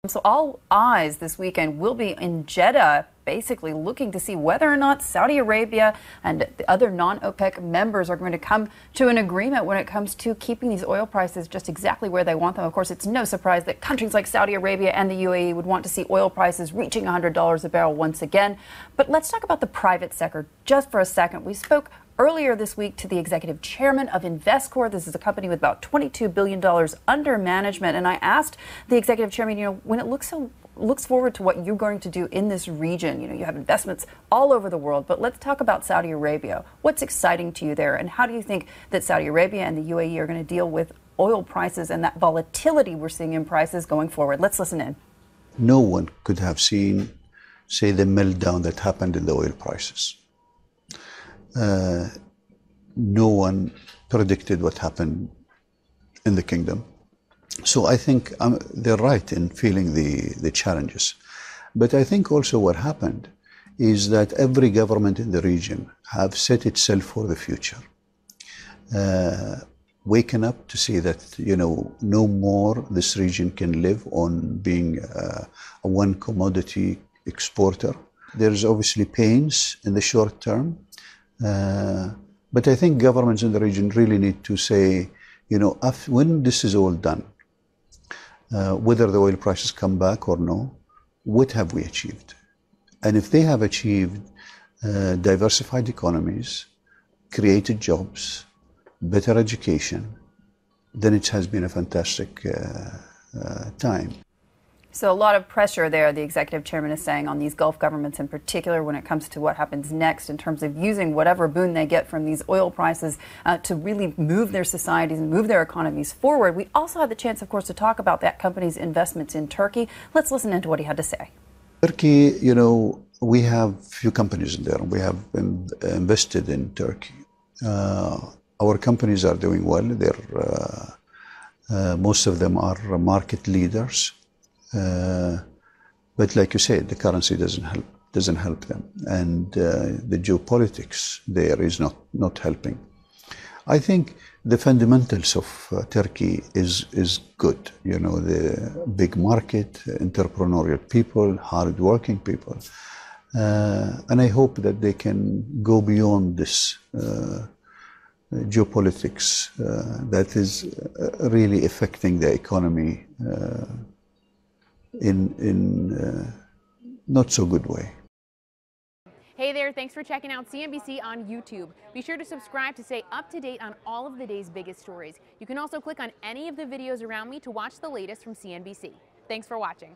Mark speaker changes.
Speaker 1: So all eyes this weekend will be in Jeddah, basically looking to see whether or not Saudi Arabia and the other non-OPEC members are going to come to an agreement when it comes to keeping these oil prices just exactly where they want them. Of course, it's no surprise that countries like Saudi Arabia and the UAE would want to see oil prices reaching $100 a barrel once again. But let's talk about the private sector just for a second. We spoke earlier this week to the executive chairman of Investcorp. This is a company with about $22 billion under management. And I asked the executive chairman, when it looks forward to what you're going to do in this region, you have investments all over the world, but let's talk about Saudi Arabia. What's exciting to you there? And how do you think that Saudi Arabia and the UAE are going to deal with oil prices and that volatility we're seeing in prices going forward? Let's listen in.
Speaker 2: No one could have seen, say, the meltdown that happened in the oil prices. No one predicted what happened in the kingdom. So I think they're right in feeling the challenges. But I think also what happened is that every government in the region have set itself for the future. Waking up to see that, no more this region can live on being a one commodity exporter. There's obviously pains in the short term. But I think governments in the region really need to say, when this is all done, whether the oil prices come back or no, what have we achieved? And if they have achieved diversified economies, created jobs, better education, then it has been a fantastic time.
Speaker 1: So a lot of pressure there, the executive chairman is saying, on these Gulf governments in particular when it comes to what happens next in terms of using whatever boon they get from these oil prices to really move their societies and move their economies forward. We also had the chance, of course, to talk about that company's investments in Turkey. Let's listen into what he had to say.
Speaker 2: Turkey, we have few companies in there. We have invested in Turkey. Our companies are doing well. Most of them are market leaders. But like you said, the currency doesn't help them, and the geopolitics there is not helping. I think the fundamentals of Turkey is good. The big market, entrepreneurial people, hard-working people, and I hope that they can go beyond this geopolitics that is really affecting the economy in not so good way.
Speaker 3: Hey there, thanks for checking out CNBC on YouTube. Be sure to subscribe to stay up to date on all of the day's biggest stories. You can also click on any of the videos around me to watch the latest from CNBC. Thanks for watching.